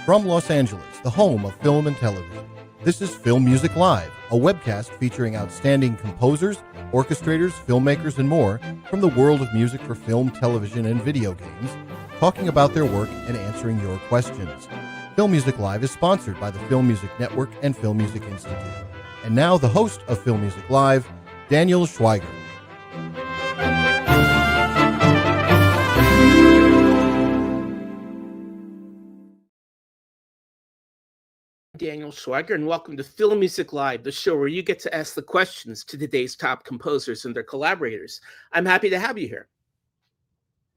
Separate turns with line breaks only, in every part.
From Los Angeles, the home of film and television, this is Film Music Live, a webcast featuring outstanding composers, orchestrators, filmmakers, and more from the world of music for film, television, and video games, talking about their work and answering your questions. Film Music Live is sponsored by the Film Music Network and Film Music Institute. And now the host of Film Music Live, Daniel Schweiger.
Daniel Schweiger, and welcome to Film Music Live, the show where you get to ask the questions to today's top composers and their collaborators. I'm happy to have you here.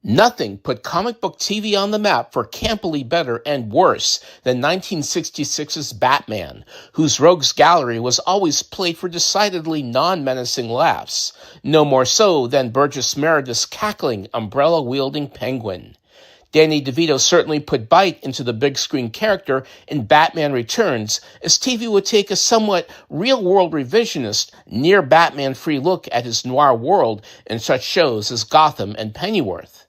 Nothing put comic book TV on the map for campily better and worse than 1966's Batman, whose rogues gallery was always played for decidedly non-menacing laughs, no more so than Burgess Meredith's cackling, umbrella-wielding penguin. Danny DeVito certainly put bite into the big screen character in Batman Returns, as TV would take a somewhat real-world revisionist, near-Batman-free look at his noir world in such shows as Gotham and Pennyworth.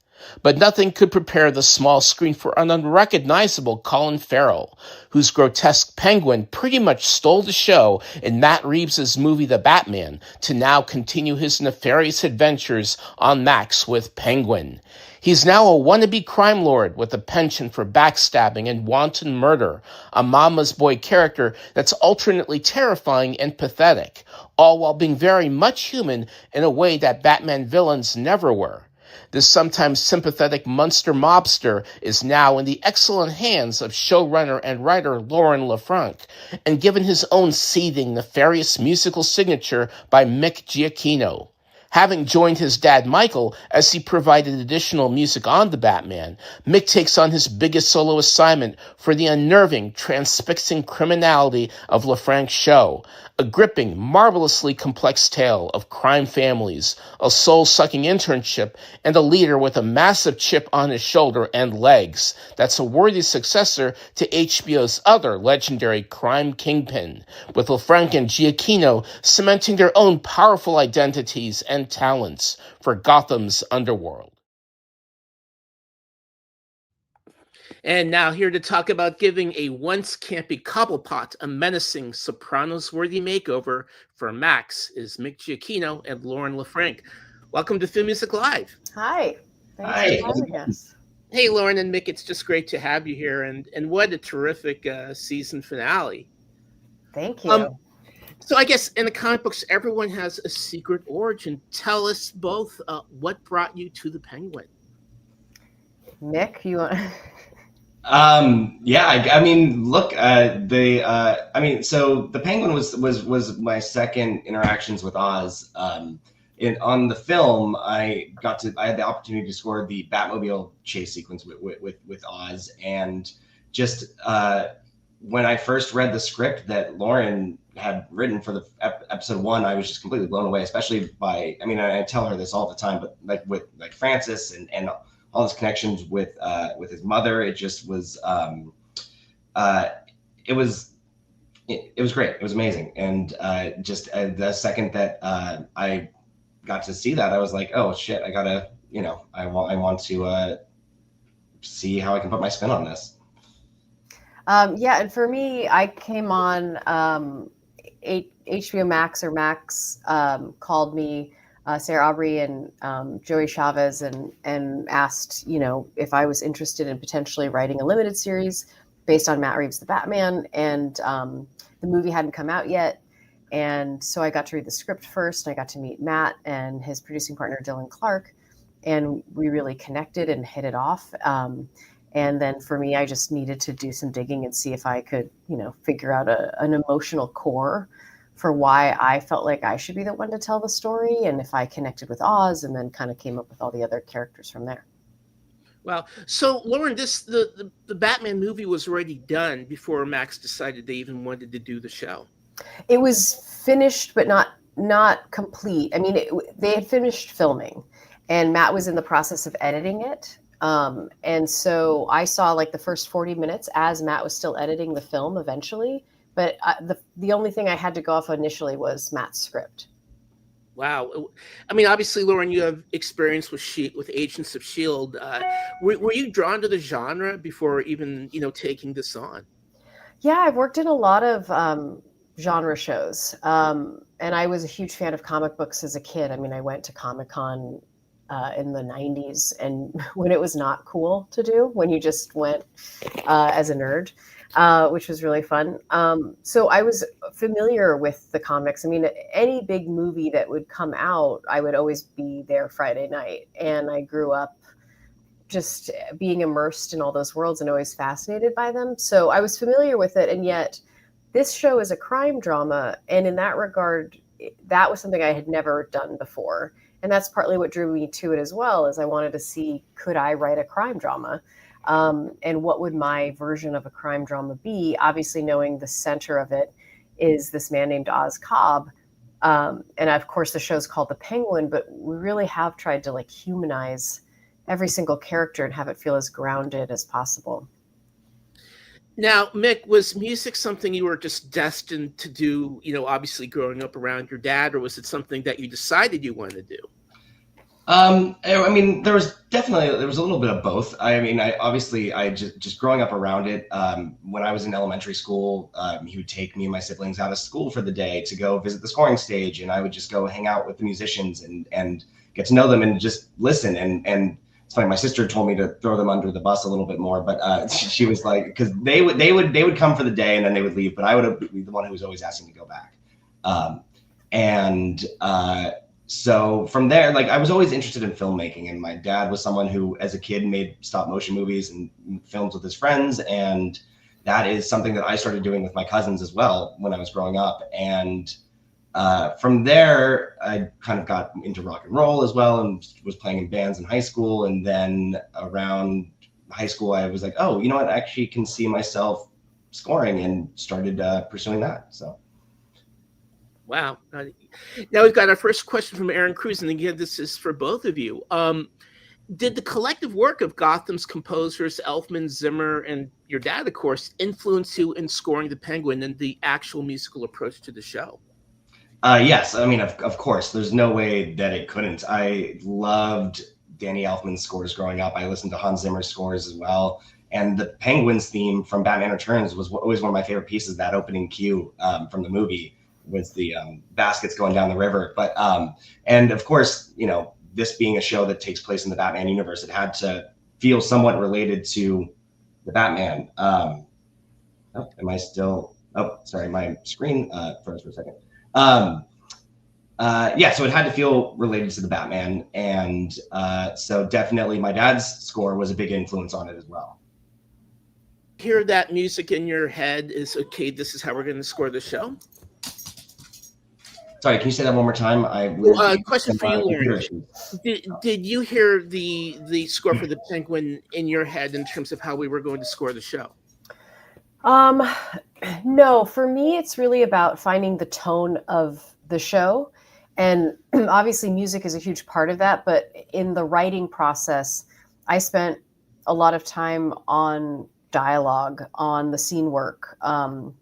But nothing could prepare the small screen for an unrecognizable Colin Farrell, whose grotesque penguin pretty much stole the show in Matt Reeves' movie The Batman, to now continue his nefarious adventures on Max with Penguin. He's now a wannabe crime lord with a penchant for backstabbing and wanton murder, a mama's boy character that's alternately terrifying and pathetic, all while being very much human in a way that Batman villains never were. This sometimes sympathetic monster mobster is now in the excellent hands of showrunner and writer Lauren LeFranc, and given his own seething, nefarious musical signature by MICK GIACCHINO. Having joined his dad Michael as he provided additional music on The Batman, Mick takes on his biggest solo assignment for the unnerving, transfixing criminality of LeFranc's show, a gripping, marvelously complex tale of crime families, a soul-sucking internship, and a leader with a massive chip on his shoulder and legs that's a worthy successor to HBO's other legendary crime kingpin, with LeFranc and Giacchino cementing their own powerful identities and talents for Gotham's underworld. And now here to talk about giving a once campy Cobblepot a menacing Sopranos-worthy makeover for Max is MICK GIACCHINO and Lauren LeFranc. Welcome to Film Music Live.
Hi. Thanks for having us.
Hey, Lauren and Mick, it's just great to have you here, and what a terrific season finale.
Thank you.
So I guess in the comic books, everyone has a secret origin. Tell us both what brought you to the Penguin.
Mick, you want...
I mean, look, so the Penguin was my second interactions with Oz. On the film, I had the opportunity to score the Batmobile chase sequence with Oz, and just when I first read the script that Lauren had written for the episode 1, I was just completely blown away, especially by, I mean, I tell her this all the time, but with Francis and all his connections with his mother, it just was it was great. It was amazing. And the second that I got to see that, I was like, oh shit, I gotta, I want to see how I can put my spin on this.
And for me, I came on HBO Max or Max called me, Sarah Aubrey and Joey Chavez, and asked, if I was interested in potentially writing a limited series based on Matt Reeves' The Batman, and the movie hadn't come out yet. And so I got to read the script first, and I got to meet Matt and his producing partner, Dylan Clark, and we really connected and hit it off. And then for me, I just needed to do some digging and see if I could, figure out an emotional core for why I felt like I should be the one to tell the story, and if I connected with Oz, and then kind of came up with all the other characters from there.
Well, so Lauren, the Batman movie was already done before Max decided they even wanted to do the show.
It was finished, but not complete. I mean, they had finished filming, and Matt was in the process of editing it. And so I saw like the first 40 minutes as Matt was still editing the film eventually. But the only thing I had to go off initially was Matt's script.
Wow. I mean, obviously, Lauren, you have experience with with Agents of S.H.I.E.L.D. Were you drawn to the genre before even, taking this on?
Yeah, I've worked in a lot of genre shows. And I was a huge fan of comic books as a kid. I mean, I went to Comic-Con in the 90s, and when it was not cool to do, when you just went as a nerd, which was really fun. So I was familiar with the comics. I mean, any big movie that would come out, I would always be there Friday night. And I grew up just being immersed in all those worlds and always fascinated by them. So I was familiar with it. And yet this show is a crime drama. And in that regard, that was something I had never done before. And that's partly what drew me to it as well, is I wanted to see, could I write a crime drama? And what would my version of a crime drama be? Obviously, knowing the center of it is this man named Oz Cobb. And of course, the show's called The Penguin, but we really have tried to like humanize every single character and have it feel as grounded as possible.
Now, Mick, was music something you were just destined to do, obviously growing up around your dad, or was it something that you decided you wanted to do?
I mean, there was a little bit of both. I mean, I just growing up around it. When I was in elementary school, he would take me and my siblings out of school for the day to go visit the scoring stage, and I would just go hang out with the musicians and get to know them and just listen. And it's funny, my sister told me to throw them under the bus a little bit more, but she was like, because they would come for the day and then they would leave, but I would be the one who was always asking to go back. So from there, like I was always interested in filmmaking, and my dad was someone who, as a kid, made stop motion movies and films with his friends, and that is something that I started doing with my cousins as well when I was growing up. And from there, I kind of got into rock and roll as well, and was playing in bands in high school. And then around high school, I was like, oh, you know what? I actually can see myself scoring, and started pursuing that. So.
Wow. Now we've got our first question from Aaron Cruz, and again, this is for both of you. Did the collective work of Gotham's composers, Elfman, Zimmer, and your dad, of course, influence you in scoring The Penguin and the actual musical approach to the show?
Yes. I mean, of course, there's no way that it couldn't. I loved Danny Elfman's scores growing up. I listened to Hans Zimmer's scores as well. And the Penguins theme from Batman Returns was always one of my favorite pieces, that opening cue from the movie, with the baskets going down the river. But and of course, this being a show that takes place in the Batman universe, it had to feel somewhat related to the Batman. Am I still? Oh, sorry, my screen froze for a second. Yeah, so it had to feel related to the Batman, and so definitely my dad's score was a big influence on it as well.
Hear that music in your head is, okay, this is how we're going to score the show?
Sorry, can you say that one more time?
Question for you, Lauren. Did you hear the score for The Penguin in your head in terms of how we were going to score the show?
No, for me, it's really about finding the tone of the show. And obviously music is a huge part of that. But in the writing process, I spent a lot of time on dialogue, on the scene work. And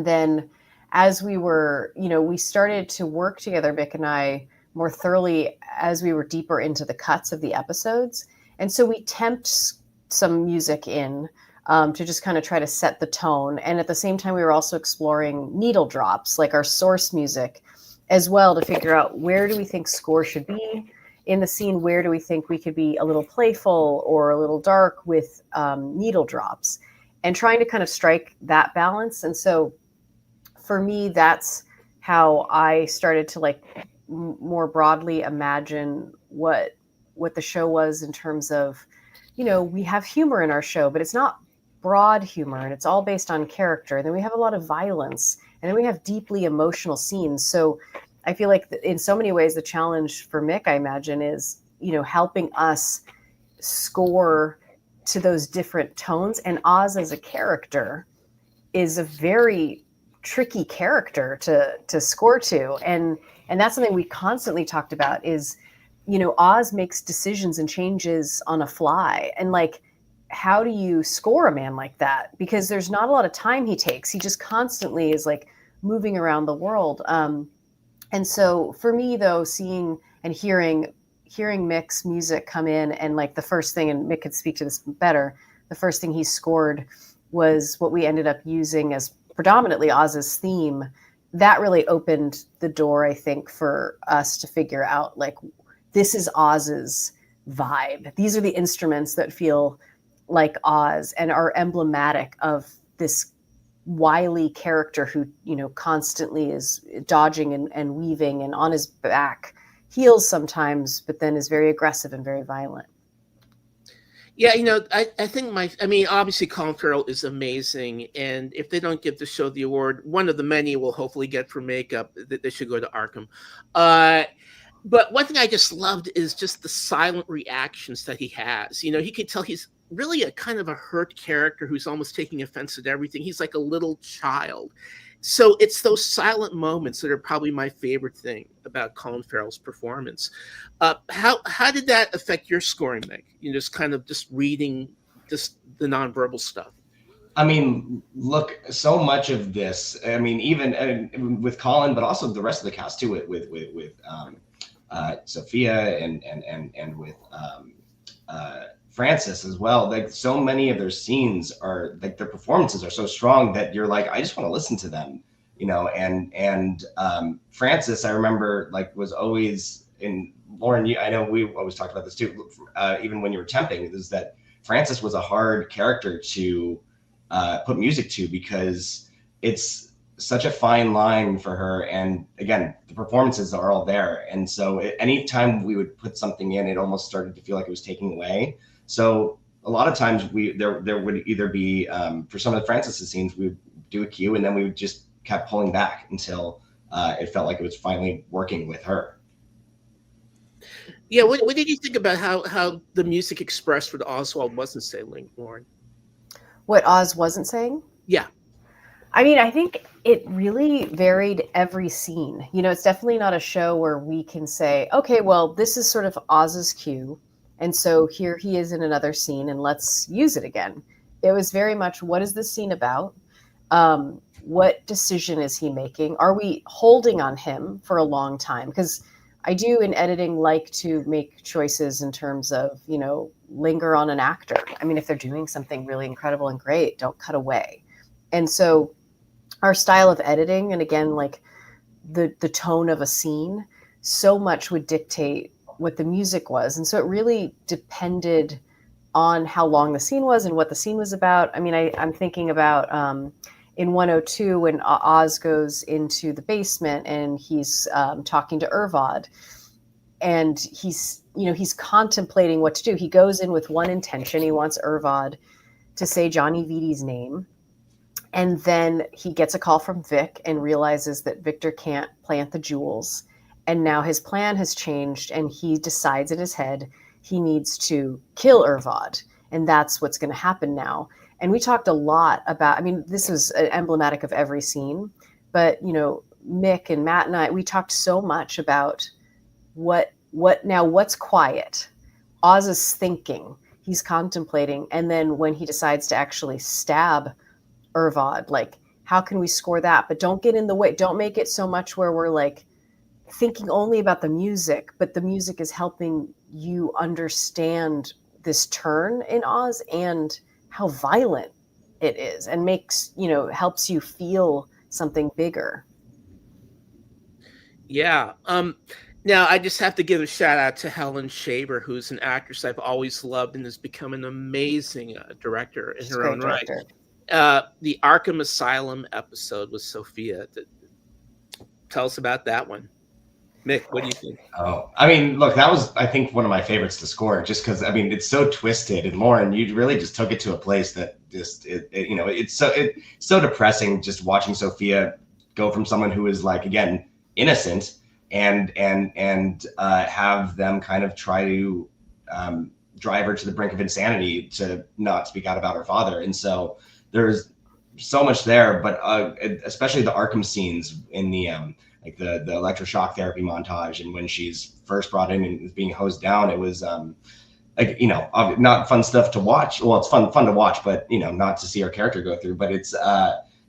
then as we were, we started to work together, Mick and I, more thoroughly as we were deeper into the cuts of the episodes. And so we temped some music in to just kind of try to set the tone. And at the same time, we were also exploring needle drops, like our source music as well, to figure out where do we think score should be in the scene? Where do we think we could be a little playful or a little dark with needle drops, and trying to kind of strike that balance. And so for me, that's how I started to more broadly imagine what the show was, in terms of, we have humor in our show, but it's not broad humor, and it's all based on character. And then we have a lot of violence, and then we have deeply emotional scenes. So I feel like in so many ways, the challenge for Mick, I imagine, is, helping us score to those different tones. And Oz as a character is a very tricky character to score to. And that's something we constantly talked about is, Oz makes decisions and changes on a fly. And how do you score a man like that? Because there's not a lot of time he takes. He just constantly is moving around the world. And And so for me, though, seeing and hearing Mick's music come in, and like the first thing, and Mick could speak to this better, the first thing he scored was what we ended up using as predominantly Oz's theme. That really opened the door, I think, for us to figure out, like, this is Oz's vibe. These are the instruments that feel like Oz and are emblematic of this wily character who, you know, constantly is dodging and weaving and on his back, heals sometimes, but then is very aggressive and very violent.
Yeah, you know, I think obviously Colin Farrell is amazing, and if they don't give the show the award, one of the many we'll hopefully get for makeup, that they should go to Arkham. But one thing I just loved is just the silent reactions that he has. You know, he could tell he's really a kind of a hurt character who's almost taking offense at everything. He's like a little child. So it's those silent moments that are probably my favorite thing about Colin Farrell's performance. How did that affect your scoring, Mick? You know, just reading just the nonverbal stuff.
I mean, look, so much of this. I mean, even with Colin, but also the rest of the cast too, with Sophia and with Francis as well. Like, so many of their scenes are like, their performances are so strong that you're like, I just want to listen to them, you know. And Francis, I remember, like, was always in Lauren. I know we always talked about this too, even when you were temping, is that Francis was a hard character to put music to, because it's such a fine line for her. And again, the performances are all there. And so anytime we would put something in, it almost started to feel like it was taking away. So a lot of times there would either be, for some of the Francis' scenes, we would do a cue, and then we would just kept pulling back until it felt like it was finally working with her.
Yeah, what did you think about how the music expressed what Oswald wasn't saying, Lauren?
What Oz wasn't saying?
Yeah.
I mean, I think it really varied every scene. You know, it's definitely not a show where we can say, okay, well, this is sort of Oz's cue, and so here he is in another scene, and let's use it again. It was very much, what is this scene about? What decision is he making? Are we holding on him for a long time? Because I do, in editing, like to make choices in terms of, you know, linger on an actor. I mean, if they're doing something really incredible and great, don't cut away. And so our style of editing, and again, like the tone of a scene, so much would dictate what the music was. And so it really depended on how long the scene was and what the scene was about. I mean, I'm thinking about in 102, when Oz goes into the basement and he's talking to Irvad, and he's contemplating what to do. He goes in with one intention. He wants Irvad to say Johnny Vidi's name. And then he gets a call from Vic and realizes that Victor can't plant the jewels. And now his plan has changed, and he decides in his head he needs to kill Irvad. And that's what's going to happen now. And we talked a lot about, I mean, this was emblematic of every scene, but, you know, Mick and Matt and I, we talked so much about what's quiet. Oz is thinking, he's contemplating. And then when he decides to actually stab Irvad, like, how can we score that? But don't get in the way. Don't make it so much where we're like thinking only about the music, but the music is helping you understand this turn in Oz and how violent it is, and makes, you know, helps you feel something bigger.
Yeah. Now I just have to give a shout out to Helen Shaver, who's an actress I've always loved and has become an amazing director in her own right. The Arkham Asylum episode with Sophia. Tell us about that one. Mick, what do you think?
Oh, I mean, look, that was, I think, one of my favorites to score, just because, I mean, it's so twisted. And Lauren, you really just took it to a place that just, you know, it's so depressing just watching Sophia go from someone who is, like, again, innocent and have them kind of try to drive her to the brink of insanity to not speak out about her father. And so there's so much there, but especially the Arkham scenes in the like the electroshock therapy montage, and when she's first brought in and is being hosed down, it was like, you know, not fun stuff to watch. Well, it's fun to watch, but, you know, not to see our character go through. But it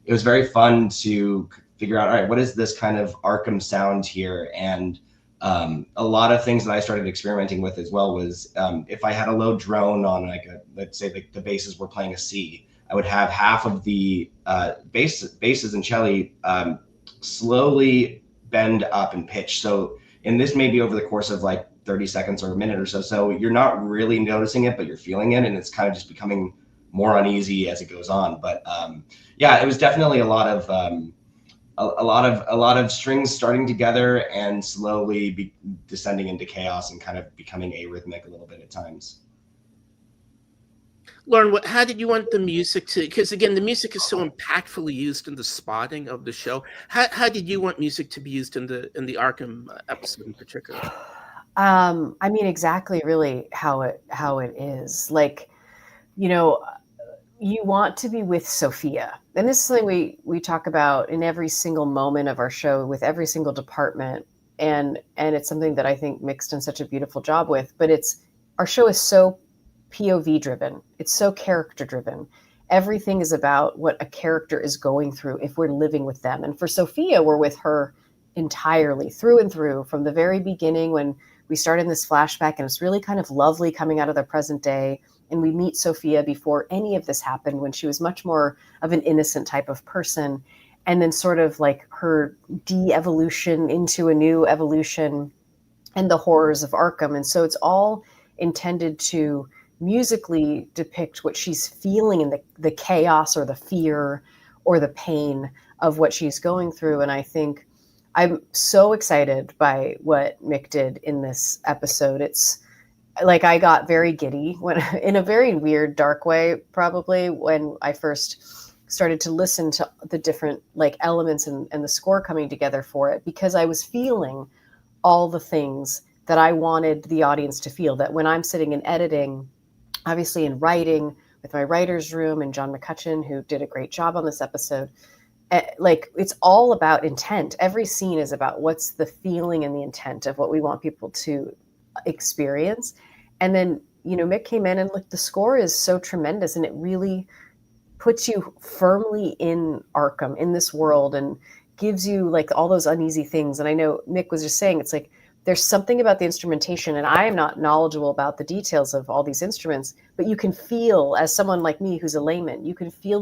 was very fun to figure out, all right, what is this kind of Arkham sound here? And a lot of things that I started experimenting with as well was if I had a low drone on, like let's say the basses were playing a C, I would have half of the basses and cello slowly bend up in pitch. So, and this may be over the course of like 30 seconds or a minute or so. So you're not really noticing it, but you're feeling it, and it's kind of just becoming more uneasy as it goes on. But yeah, it was definitely a lot of strings starting together and slowly descending into chaos and kind of becoming arrhythmic a little bit at times.
Lauren, how did you want the music to? Because again, the music is so impactfully used in the spotting of the show. How did you want music to be used in the Arkham episode in particular?
I mean, exactly, really how it is. Like, you know, you want to be with Sophia, and this is something we talk about in every single moment of our show with every single department, and it's something that I think Mick's done such a beautiful job with. But our show is so POV driven. It's so character driven. Everything is about what a character is going through if we're living with them. And for Sophia, we're with her entirely through and through from the very beginning when we start in this flashback, and it's really kind of lovely coming out of the present day. And we meet Sophia before any of this happened, when she was much more of an innocent type of person. And then sort of like her de-evolution into a new evolution and the horrors of Arkham. And so it's all intended to musically depict what she's feeling in the chaos or the fear or the pain of what she's going through. And I think I'm so excited by what Mick did in this episode. It's like I got very giddy when, in a very weird, dark way, probably, when I first started to listen to the different like elements and the score coming together for it, because I was feeling all the things that I wanted the audience to feel. That when I'm sitting and editing, obviously in writing with my writer's room and John McCutcheon, who did a great job on this episode, like it's all about intent. Every scene is about what's the feeling and the intent of what we want people to experience. And then, you know, Mick came in and look, the score is so tremendous, and it really puts you firmly in Arkham, in this world, and gives you like all those uneasy things. And I know Mick was just saying, it's like, there's something about the instrumentation, and I am not knowledgeable about the details of all these instruments, but you can feel, as someone like me who's a layman, you can feel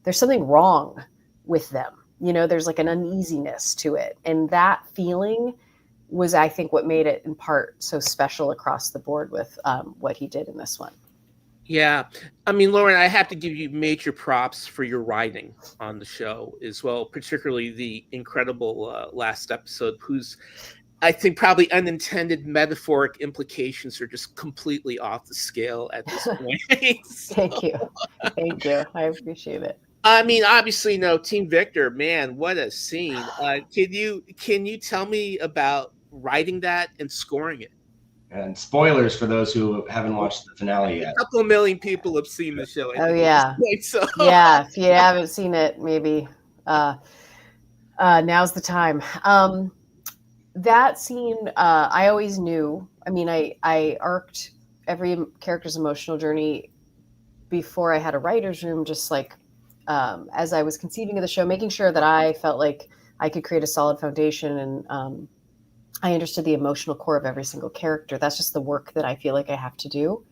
there's something wrong with them. You know, there's like an uneasiness to it. And that feeling was, I think, what made it in part so special across the board with what he did in this one.
Yeah. I mean, Lauren, I have to give you major props for your writing on the show as well, particularly the incredible last episode, whose, I think, probably unintended metaphoric implications are just completely off the scale at this point.
Thank you. Thank you. I appreciate it.
I mean, obviously, no, Team Victor, man, what a scene. Can you tell me about writing that and scoring it?
And spoilers for those who haven't watched the finale yet.
A couple million people have seen the show.
Oh, yeah.
So.
Yeah, if you haven't seen it, maybe now's the time. That scene, I always knew. I mean, I arced every character's emotional journey before I had a writer's room, just like as I was conceiving of the show, making sure that I felt like I could create a solid foundation, and I understood the emotional core of every single character. That's just the work that I feel like I have to do.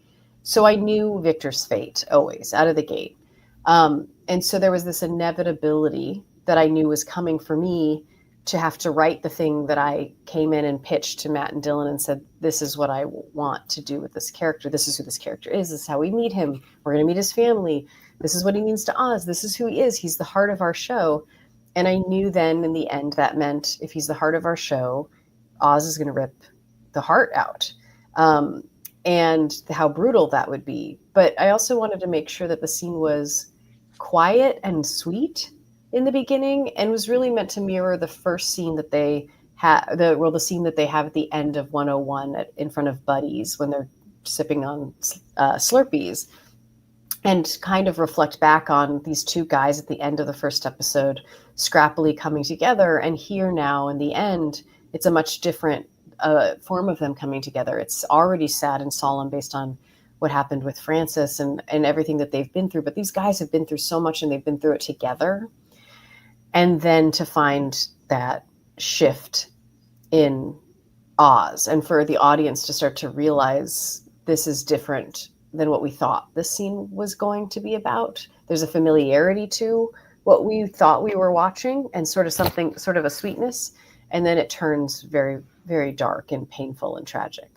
So I knew Victor's fate always out of the gate. And so there was this inevitability that I knew was coming for me to have to write the thing that I came in and pitched to Matt and Dylan and said, this is what I want to do with this character. This is who this character is. This is how we meet him. We're going to meet his family. This is what he means to Oz. This is who he is. He's the heart of our show. And I knew then in the end that meant if he's the heart of our show, Oz is going to rip the heart out. And how brutal that would be. But I also wanted to make sure that the scene was quiet and sweet in the beginning, and was really meant to mirror the first scene that they have, the scene that they have at the end of 101 in front of Buddy's when they're sipping on Slurpees, and kind of reflect back on these two guys at the end of the first episode scrappily coming together. And here now in the end, it's a much different form of them coming together. It's already sad and solemn based on what happened with Francis and everything that they've been through. But these guys have been through so much, and they've been through it together. and then to find that shift in Oz, and for the audience to start to realize this is different than what we thought this scene was going to be about. There's a familiarity to what we thought we were watching, and sort of a sweetness, and then it turns very, very dark and painful and tragic.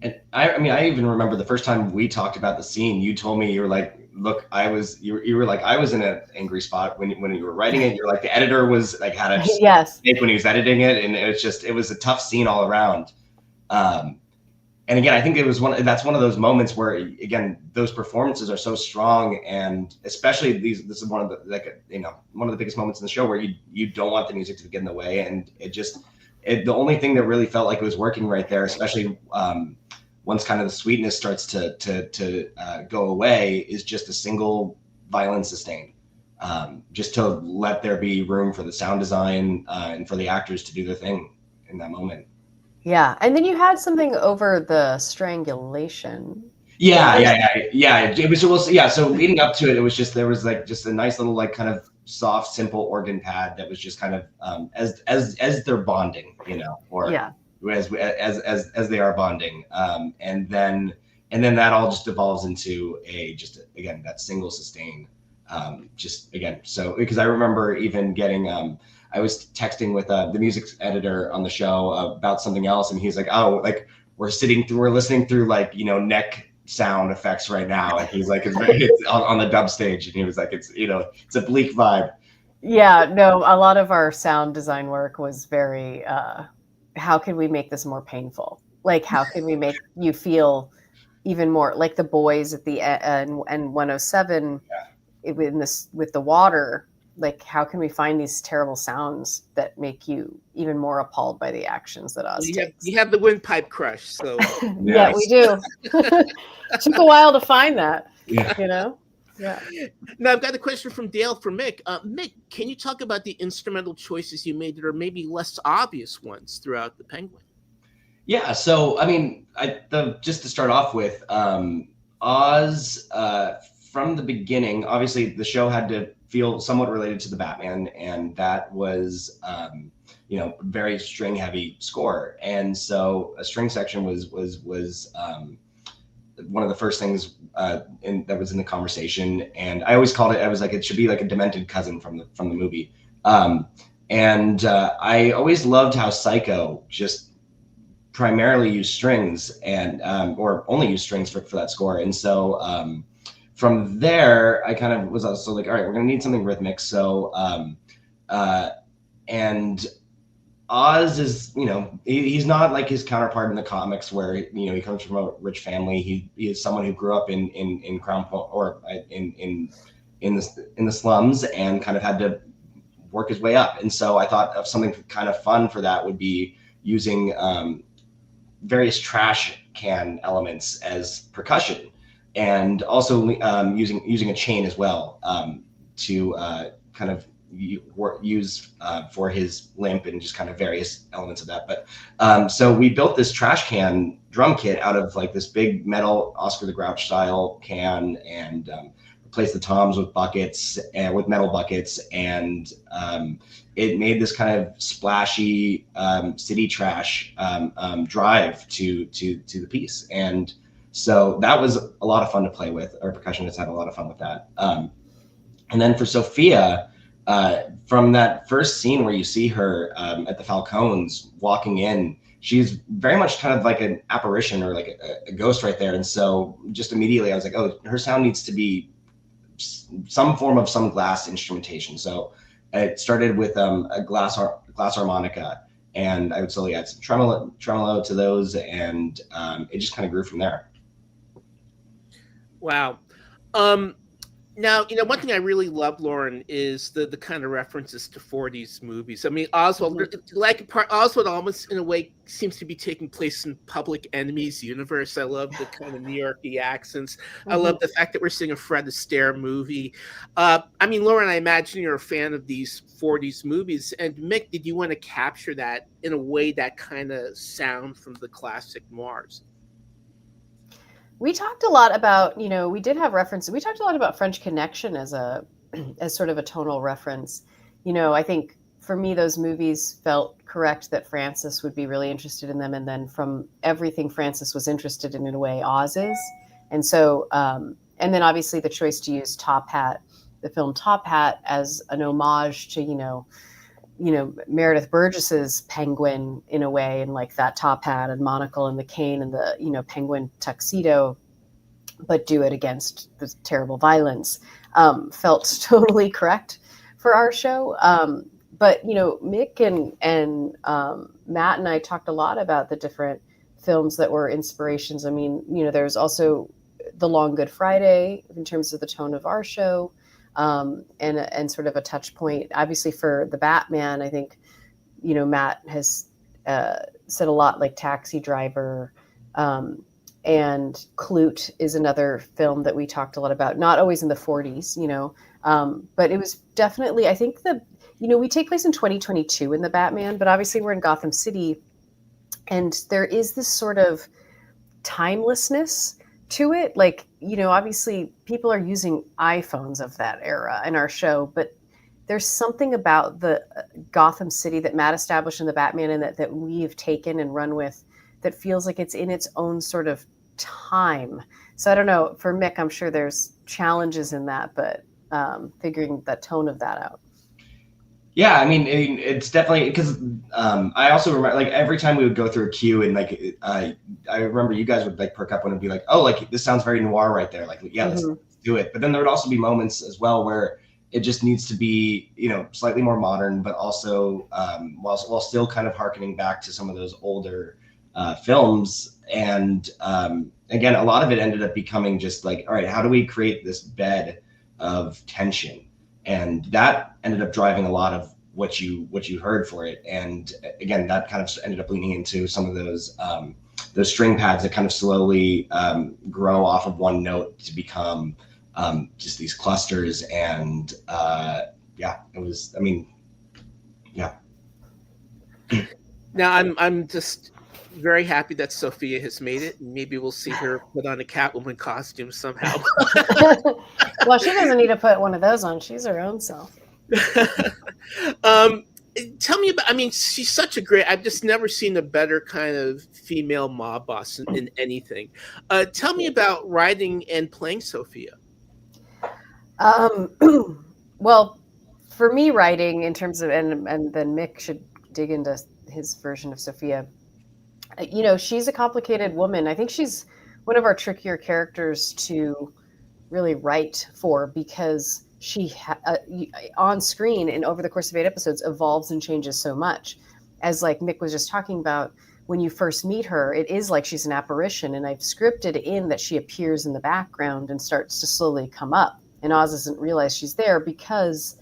And I mean, I even remember the first time we talked about the scene, you told me, you were like, look, you were like, I was in an angry spot when you were writing it. You're like, the editor was like, had a
yes
mistake when he was editing it. And it was a tough scene all around. And again, I think that's one of those moments where, again, those performances are so strong. And especially this is one of the biggest moments in the show where you don't want the music to get in the way. And the only thing that really felt like it was working right there, especially once kind of the sweetness starts to go away, is just a single violin sustain, just to let there be room for the sound design and for the actors to do their thing in that moment.
Yeah, and then you had something over the strangulation.
Yeah. It was, yeah. So leading up to it, there was like just a nice little like kind of soft, simple organ pad that was just kind of as they're bonding, or
yeah.
as they are bonding, and then that all just evolves into again that single sustain, just again. So because I remember even getting I was texting with the music editor on the show about something else, and he's like, oh, like we're listening through like neck sound effects right now, and he's like, it's on the dub stage, and he was like, it's a bleak vibe.
Yeah, no, a lot of our sound design work was very how can we make this more painful? Like, how can we make you feel even more like the boys at the end and 107 with the water? Like, how can we find these terrible sounds that make you even more appalled by the actions that Oz takes?
You have the windpipe crush, so
yeah, we do. Took a while to find that. Yeah. Yeah.
Now I've got a question from Dale for Mick. Mick, can you talk about the instrumental choices you made that are maybe less obvious ones throughout the Penguin?
Yeah. So I mean, just to start off with, Oz from the beginning, obviously the show had to feel somewhat related to the Batman, and that was very string heavy score, and so a string section was one of the first things that was in the conversation, and I always called it. I was like, it should be like a demented cousin from the movie, and I always loved how Psycho just primarily used strings and or only used strings for that score, and so from there I kind of was also like, all right, we're gonna need something rhythmic, so and Oz is, he's not like his counterpart in the comics where, he comes from a rich family. He is someone who grew up in Crown Point or in the slums and kind of had to work his way up. And so I thought of something kind of fun for that would be using various trash can elements as percussion, and also using a chain as well to kind of use for his limp and just kind of various elements of that. But so we built this trash can drum kit out of like this big metal Oscar the Grouch style can, and replaced the toms with buckets and with metal buckets, and it made this kind of splashy city trash drive to the piece. And so that was a lot of fun to play with. Our percussionists had a lot of fun with that. And then for Sophia, from that first scene where you see her at the Falcones walking in, she's very much kind of like an apparition or like a ghost right there. And so just immediately I was like, oh, her sound needs to be some form of some glass instrumentation. So it started with a glass harmonica, and I would slowly add some tremolo to those, and it just kind of grew from there.
Wow. Now, one thing I really love, Lauren, is the kind of references to 40s movies. I mean, Oswald, Oswald almost in a way seems to be taking place in Public Enemy's universe. I love the kind of New Yorkie accents. I love the fact that we're seeing a Fred Astaire movie. I mean, Lauren, I imagine you're a fan of these 40s movies. And Mick, did you want to capture that in a way, that kind of sound from the classic noirs?
We talked a lot about, we did have references. We talked a lot about French Connection as a as sort of a tonal reference. I think for me, those movies felt correct that Francis would be really interested in them. And then from everything Francis was interested in a way, Oz is. And so, and then obviously the choice to use Top Hat, the film Top Hat, as an homage to, Meredith Burgess's Penguin in a way, and like that top hat and monocle and the cane and the, penguin tuxedo, but do it against the terrible violence, felt totally correct for our show. But, Mick and Matt and I talked a lot about the different films that were inspirations. I mean, there's also The Long Good Friday in terms of the tone of our show. And sort of a touch point, obviously, for the Batman. I think, Matt has said a lot, like Taxi Driver, and Clute is another film that we talked a lot about. Not always in the 40s, but it was definitely, I think we take place in 2022 in the Batman, but obviously we're in Gotham City, and there is this sort of timelessness to it. Like, obviously people are using iPhones of that era in our show, but there's something about the Gotham City that Matt established in the Batman and that we've taken and run with that feels like it's in its own sort of time. So I don't know, for Mick, I'm sure there's challenges in that, but figuring the tone of that out.
Yeah, I mean, it's definitely because I also remember, like, every time we would go through a queue and like I remember you guys would like perk up when it'd be like, oh, like this sounds very noir right there. Like, yeah, let's do it. But then there would also be moments as well where it just needs to be, slightly more modern, but also while still kind of harkening back to some of those older films. And again, a lot of it ended up becoming just like, all right, how do we create this bed of tension? And that ended up driving a lot of what you heard for it. And again, that kind of ended up leaning into some of those string pads that kind of slowly grow off of one note to become just these clusters. And yeah, it was, I mean, yeah.
Now I'm just very happy that Sophia has made it. Maybe we'll see her put on a Catwoman costume somehow.
Well, she doesn't need to put one of those on. She's her own self.
Tell me about, I mean, she's such a great, I've just never seen a better kind of female mob boss in anything. Tell me about writing and playing Sophia.
Well, for me, writing in terms of, and then Mick should dig into his version of Sophia. She's a complicated woman. I think she's one of our trickier characters to really write for, because she on screen and over the course of 8 episodes evolves and changes so much. As like Mick was just talking about, when you first meet her, it is like she's an apparition, and I've scripted in that she appears in the background and starts to slowly come up, and Oz doesn't realize she's there, because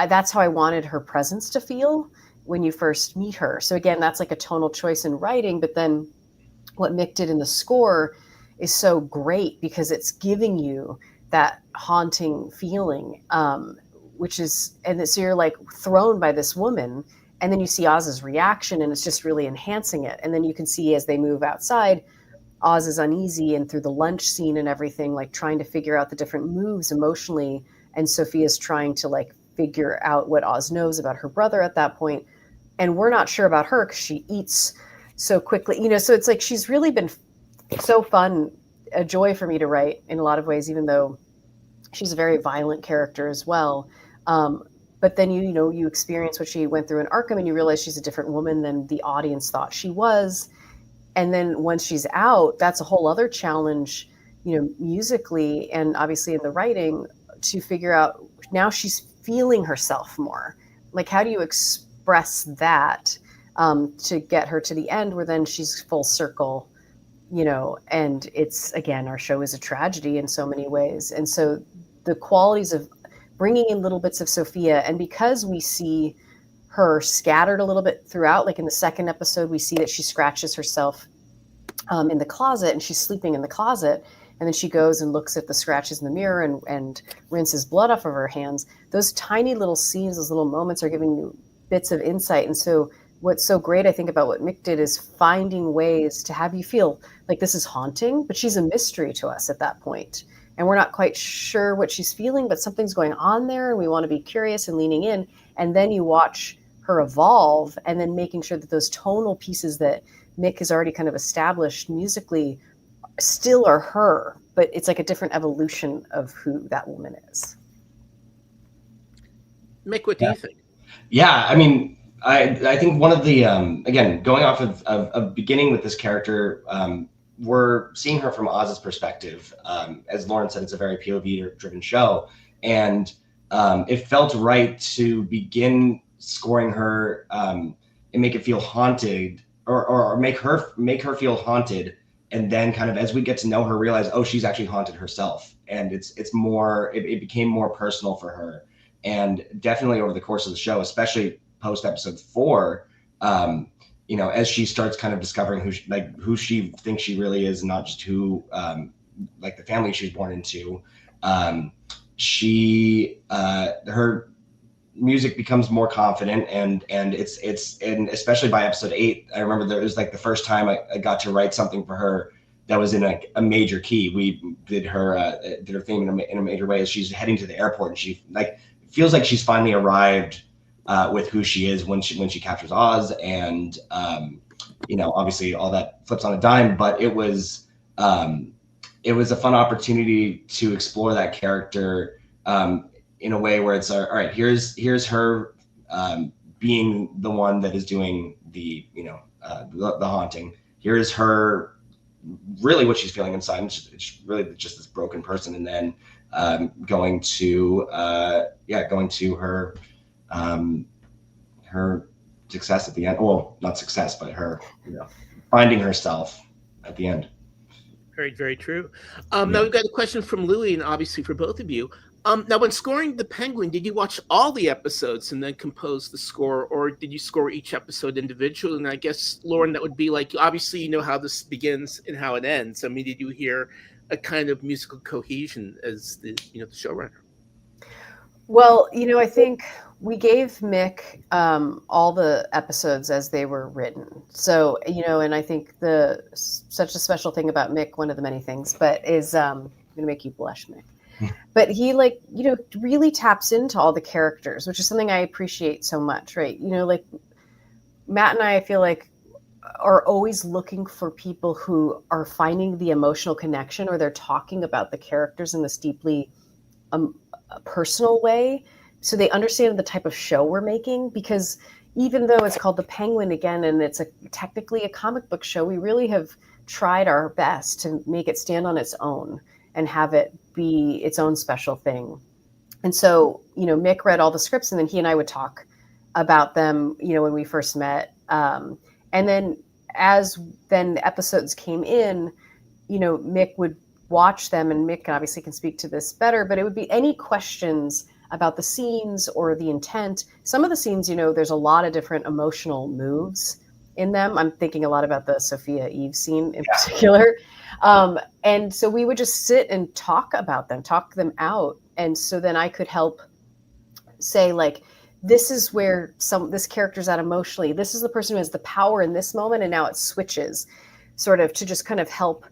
that's how I wanted her presence to feel when you first meet her. So again, that's like a tonal choice in writing, but then what Mick did in the score is so great because it's giving you that haunting feeling, which is, and so you're like thrown by this woman, and then you see Oz's reaction, and it's just really enhancing it. And then you can see as they move outside, Oz is uneasy, and through the lunch scene and everything, like trying to figure out the different moves emotionally, and Sophia's trying to like figure out what Oz knows about her brother at that point. And we're not sure about her because she eats so quickly, so it's like she's really been so fun, a joy for me to write in a lot of ways, even though she's a very violent character as well. But then you experience what she went through in Arkham, and you realize she's a different woman than the audience thought she was. And then once she's out, that's a whole other challenge, musically and obviously in the writing, to figure out now she's feeling herself more. Like, how do you express that to get her to the end where then she's full circle, and it's, again, our show is a tragedy in so many ways. And so the qualities of bringing in little bits of Sophia, and because we see her scattered a little bit throughout, like in the second episode, we see that she scratches herself in the closet, and she's sleeping in the closet. And then she goes and looks at the scratches in the mirror and rinses blood off of her hands. Those tiny little scenes, those little moments are giving you bits of insight. And so what's so great, I think, about what Mick did is finding ways to have you feel like this is haunting, but she's a mystery to us at that point. and we're not quite sure what she's feeling, but something's going on there, and we want to be curious and leaning in. And then you watch her evolve, and then making sure that those tonal pieces that Mick has already kind of established musically still are her, but it's like a different evolution of who that woman is.
Mick, what do you think?
Yeah, I mean, I think one of the again, going off of beginning with this character, we're seeing her from Oz's perspective. As Lauren said, it's a very POV driven show, and it felt right to begin scoring her and make it feel haunted, or make her feel haunted, and then kind of as we get to know her, realize, oh, she's actually haunted herself, and it's more, it became more personal for her. And definitely over the course of the show, especially post episode 4, you know, as she starts kind of discovering who she thinks she really is, and not just who, like the family she was born into, her music becomes more confident, and especially by episode 8, I remember there was like the first time I got to write something for her that was in a major key. We did her theme in a major way as she's heading to the airport, and she feels like she's finally arrived with who she is when she captures Oz, and you know, obviously all that flips on a dime, but it was a fun opportunity to explore that character in a way where it's all right. Here's her being the one that is doing the the haunting. Here's her really what she's feeling inside. It's really just this broken person, and then going to her her success at the end. Well, not success, but her finding herself at the end.
Very, very true. Now we've got a question from Louie, and obviously for both of you. Now, when scoring The Penguin, did you watch all the episodes and then compose the score, or did you score each episode individually? And I guess, Lauren, that would be like, obviously you know how this begins and how it ends. I mean, did you hear a kind of musical cohesion as the showrunner?
Well, I think we gave Mick all the episodes as they were written. So, and I think such a special thing about Mick, one of the many things, but is I'm going to make you blush, Mick. But he really taps into all the characters, which is something I appreciate so much, right? Like Matt and I feel like are always looking for people who are finding the emotional connection, or they're talking about the characters in this deeply personal way, so they understand the type of show we're making. Because even though it's called The Penguin again, and it's technically a comic book show, we really have tried our best to make it stand on its own and have it be its own special thing. And so, Mick read all the scripts, and then he and I would talk about them, when we first met. And then as the episodes came in, Mick would watch them, and Mick obviously can speak to this better, but it would be any questions about the scenes or the intent. Some of the scenes, there's a lot of different emotional moves in them. I'm thinking a lot about the Sophia Eve scene in particular. And so we would just sit and talk about them, talk them out. And so then I could help say, like, this is where this character's at emotionally. This is the person who has the power in this moment. And now it switches, sort of, to just kind of help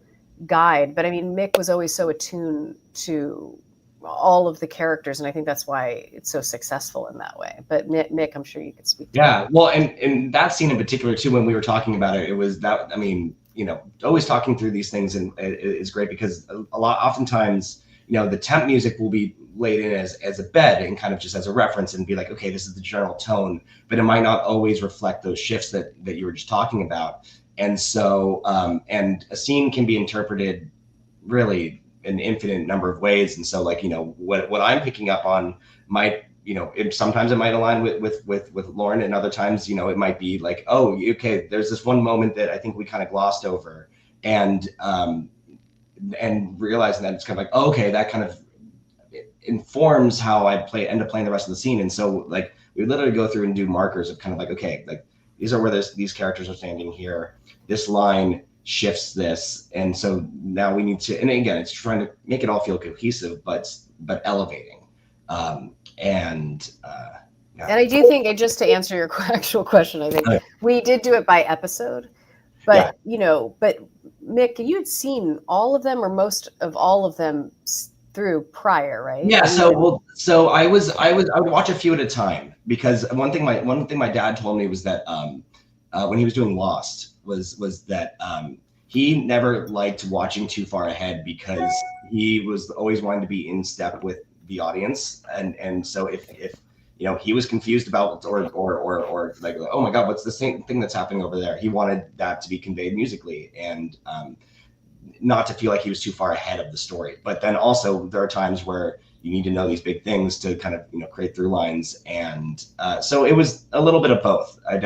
guide. But I mean, Mick was always so attuned to all of the characters, and I think that's why it's so successful in that way. But Mick, I'm sure you could speak to that.
Well, and that scene in particular too, when we were talking about it, it was that, I mean, always talking through these things and is great, because oftentimes, the temp music will be laid in as a bed and kind of just as a reference, and be like, okay, this is the general tone, but it might not always reflect those shifts that you were just talking about. And so, and a scene can be interpreted really an infinite number of ways. And so, like, what I'm picking up on might, sometimes it might align with Lauren, and other times, it might be like, oh, okay, there's this one moment that I think we kind of glossed over, and realizing that it's kind of like, oh, okay, that kind of informs how I end up playing the rest of the scene. And so, like, we literally go through and do markers of kind of like, okay, like, these are where these characters are standing here. This line shifts this, and so now we need to. And again, it's trying to make it all feel cohesive, but elevating. And
I do think, just to answer your actual question, I think we did do it by episode, but but Mick, you had seen all of them, or most of all of them, through prior, right?
Yeah. So I would watch a few at a time, because one thing my dad told me was that when he was doing Lost was that he never liked watching too far ahead, because he was always wanting to be in step with the audience, and so if he was confused about or like, oh my God, what's the same thing that's happening over there, he wanted that to be conveyed musically, and not to feel like he was too far ahead of the story. But then also there are times where you need to know these big things to kind of create through lines, and so it was a little bit of both. I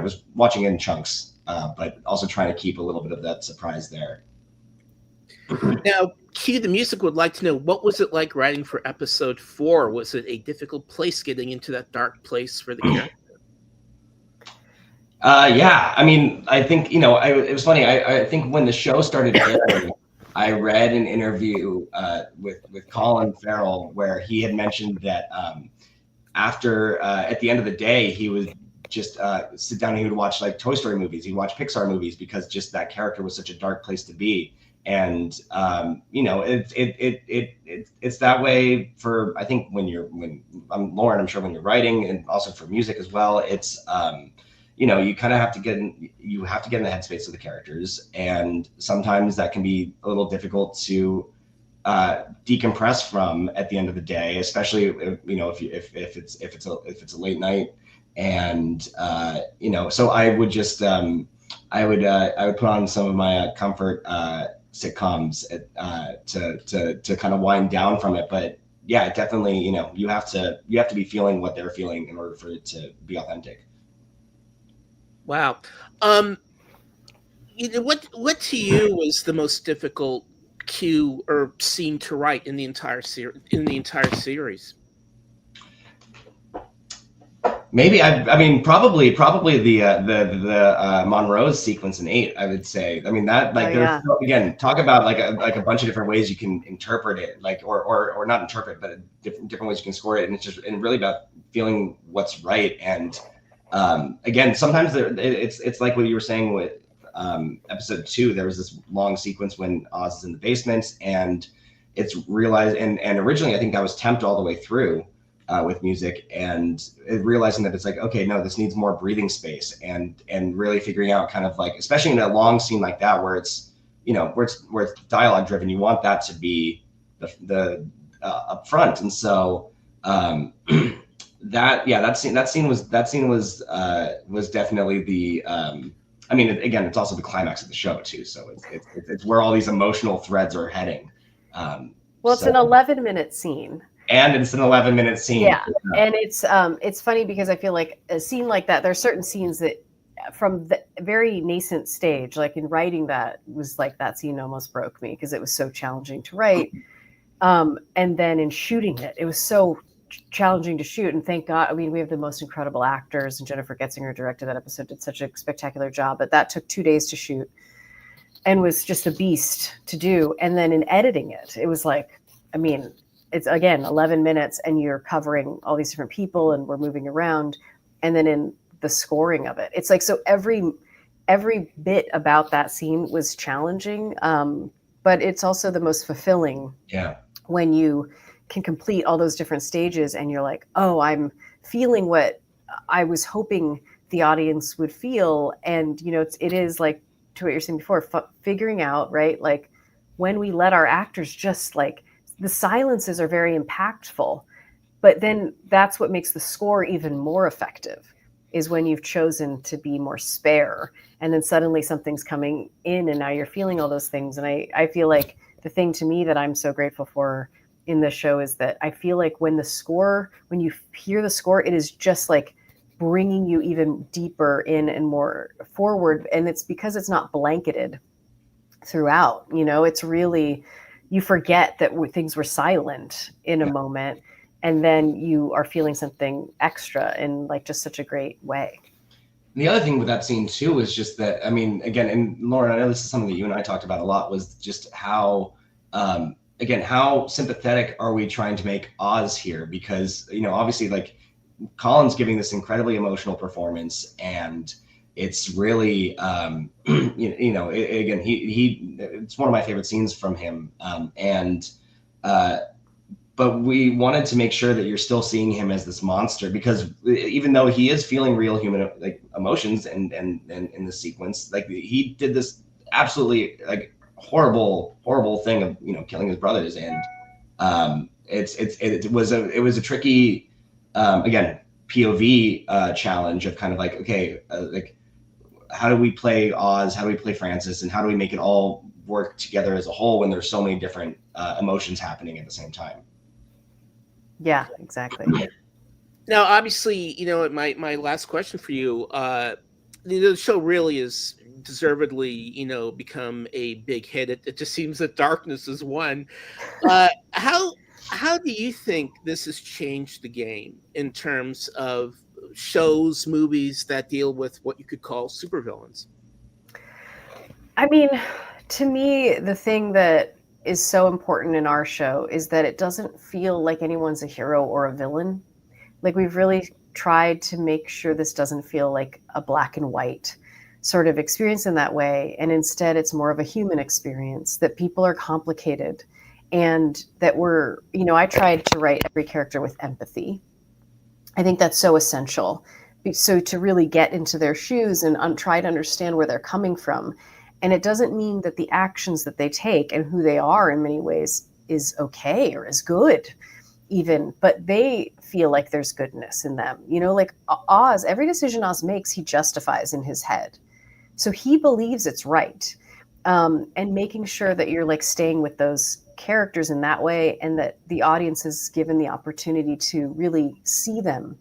was watching in chunks, but also trying to keep a little bit of that surprise there.
Now, Q, the music would like to know, what was it like writing for episode 4? Was it a difficult place getting into that dark place for the character?
Yeah, I mean, I think, it was funny. I think when the show started airing, I read an interview with Colin Farrell where he had mentioned that after, at the end of the day, he would just sit down and he would watch like Toy Story movies. He'd watch Pixar movies, because just that character was such a dark place to be. And it's that way for, I think, when I'm Lauren, I'm sure when you're writing, and also for music as well, it's you kind of have to get in the headspace of the characters, and sometimes that can be a little difficult to decompress from at the end of the day, especially if it's a late night, and so I would just I would put on some of my comfort sitcoms to kind of wind down from it. But yeah, definitely, you have to be feeling what they're feeling in order for it to be authentic.
Wow. What to you was the most difficult cue or scene to write in the entire series?
Maybe probably the Monroe's sequence in 8. I would say. I mean that again, talk about like a bunch of different ways you can interpret it, like or not interpret, but different ways you can score it, and it's really about feeling what's right. And again, sometimes it's like what you were saying with episode 2. There was this long sequence when Oz is in the basement, and it's realized, and originally I think that was temped all the way through. With music, and realizing that it's like, okay, no, this needs more breathing space, and really figuring out kind of like, especially in a long scene like that where it's where it's dialogue driven, you want that to be the up front. And so that scene was definitely the again, it's also the climax of the show too, so it's where all these emotional threads are heading.
It's an 11-minute scene.
And it's an 11-minute scene.
Yeah. And it's funny because I feel like a scene like that, there are certain scenes that from the very nascent stage, like in writing that, was like that scene almost broke me because it was so challenging to write. And then in shooting it, it was so challenging to shoot. And thank God, we have the most incredible actors, and Jennifer Getzinger directed that episode, did such a spectacular job, but that took 2 days to shoot and was just a beast to do. And then in editing it, it was like, it's again 11 minutes and you're covering all these different people and we're moving around. And then in the scoring of it, it's like, so every bit about that scene was challenging, but it's also the most fulfilling.
Yeah. When
you can complete all those different stages and you're like, oh, I'm feeling what I was hoping the audience would feel. And it is like, to what you're saying before, figuring out, right, like when we let our actors just like, the silences are very impactful, but then that's what makes the score even more effective, is when you've chosen to be more spare, and then suddenly something's coming in and now you're feeling all those things. And I feel like the thing to me that I'm so grateful for in this show is that I feel like when you hear the score, it is just like bringing you even deeper in and more forward. And it's because it's not blanketed throughout, it's really, you forget that things were silent in a moment, and then you are feeling something extra in like just such a great way.
And the other thing with that scene too was just that, again, and Lauren, I know this is something that you and I talked about a lot, was just how, again, how sympathetic are we trying to make Oz here? Because, obviously like Colin's giving this incredibly emotional performance, and it's really again, he it's one of my favorite scenes from him, but we wanted to make sure that you're still seeing him as this monster, because even though he is feeling real human like emotions and in this sequence, like he did this absolutely like horrible thing of killing his brothers, and it was a tricky again POV challenge of kind of like, okay, like how do we play Oz, how do we play Francis, and how do we make it all work together as a whole when there's so many different emotions happening at the same time.
Yeah, exactly.
Now, obviously, my last question for you, the show really is deservedly, become a big hit. It just seems that darkness is one. How do you think this has changed the game in terms of shows, movies that deal with what you could call supervillains?
I mean, to me, the thing that is so important in our show is that it doesn't feel like anyone's a hero or a villain. Like, we've really tried to make sure this doesn't feel like a black and white sort of experience in that way. And instead, it's more of a human experience, that people are complicated, and that I tried to write every character with empathy. I think that's so essential. So to really get into their shoes and try to understand where they're coming from. And it doesn't mean that the actions that they take and who they are in many ways is okay or is good even, but they feel like there's goodness in them. Like Oz, every decision Oz makes, he justifies in his head. So he believes it's right. And making sure that you're like staying with those characters in that way, and that the audience is given the opportunity to really see them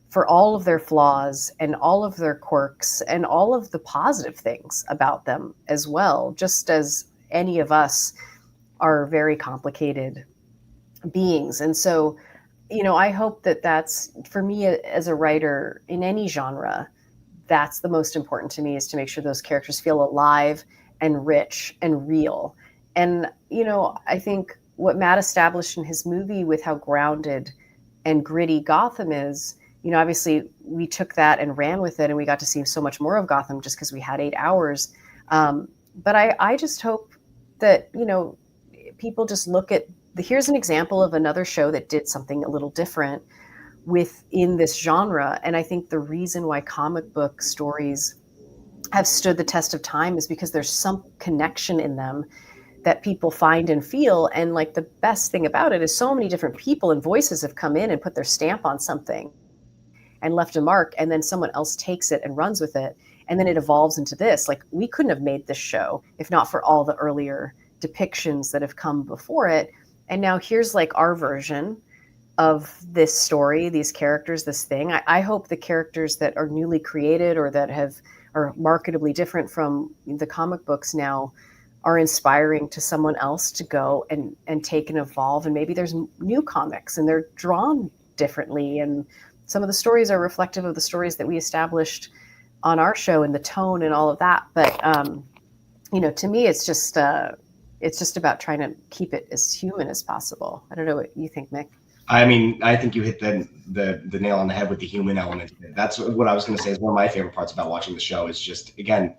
for all of their flaws and all of their quirks and all of the positive things about them as well, just as any of us are very complicated beings. And so, I hope that that's, for me as a writer in any genre, that's the most important to me, is to make sure those characters feel alive and rich and real. And, I think what Matt established in his movie with how grounded and gritty Gotham is, obviously we took that and ran with it, and we got to see so much more of Gotham just because we had 8 hours. But I just hope that, people just look at, here's an example of another show that did something a little different within this genre. And I think the reason why comic book stories have stood the test of time is because there's some connection in them that people find and feel. And like, the best thing about it is so many different people and voices have come in and put their stamp on something and left a mark, and then someone else takes it and runs with it, and then it evolves into this. Like, we couldn't have made this show if not for all the earlier depictions that have come before it. And now here's like our version of this story, these characters, this thing. I hope the characters that are newly created or that are marketably different from the comic books now are inspiring to someone else to go and take and evolve. And maybe there's new comics and they're drawn differently, and some of the stories are reflective of the stories that we established on our show and the tone and all of that. But to me, it's just about trying to keep it as human as possible. I don't know what you think, Mick.
I mean, I think you hit the nail on the head with the human element. That's what I was going to say is one of my favorite parts about watching the show is just, again,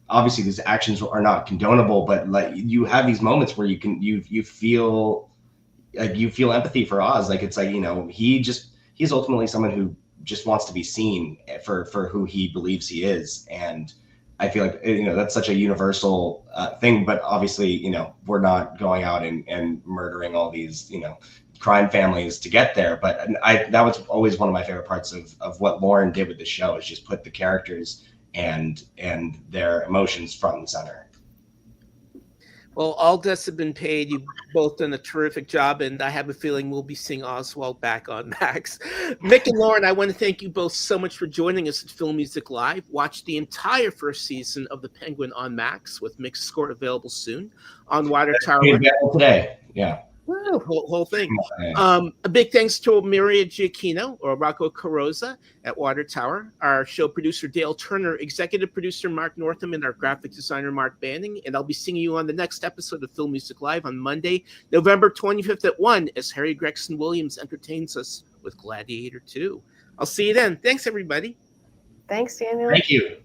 obviously these actions are not condonable, but like, you have these moments where you feel like you feel empathy for Oz. Like, it's like, he's ultimately someone who just wants to be seen for who he believes he is. And I feel like, that's such a universal thing, but obviously, we're not going out and murdering all these, crime families to get there. But that was always one of my favorite parts of what Lauren did with the show, is just put the characters and their emotions front and center.
Well, all debts have been paid. You've both done a terrific job, and I have a feeling we'll be seeing Oswald back on Max. Mick and Lauren, I want to thank you both so much for joining us at Film Music Live. Watch the entire first season of The Penguin on Max, with Mick's score available soon on Water Tower.
Available today, yeah.
Woo, whole thing. A big thanks to MICK Giacchino, or Rocco Carosa, at Water Tower, our show producer Dale Turner, executive producer Mark Northam, and our graphic designer Mark Banning. And I'll be seeing you on the next episode of Film Music Live on Monday, November 25th at 1, as Harry Gregson Williams entertains us with Gladiator 2. I'll see you then. Thanks, everybody.
Thanks, Daniel.
Thank you.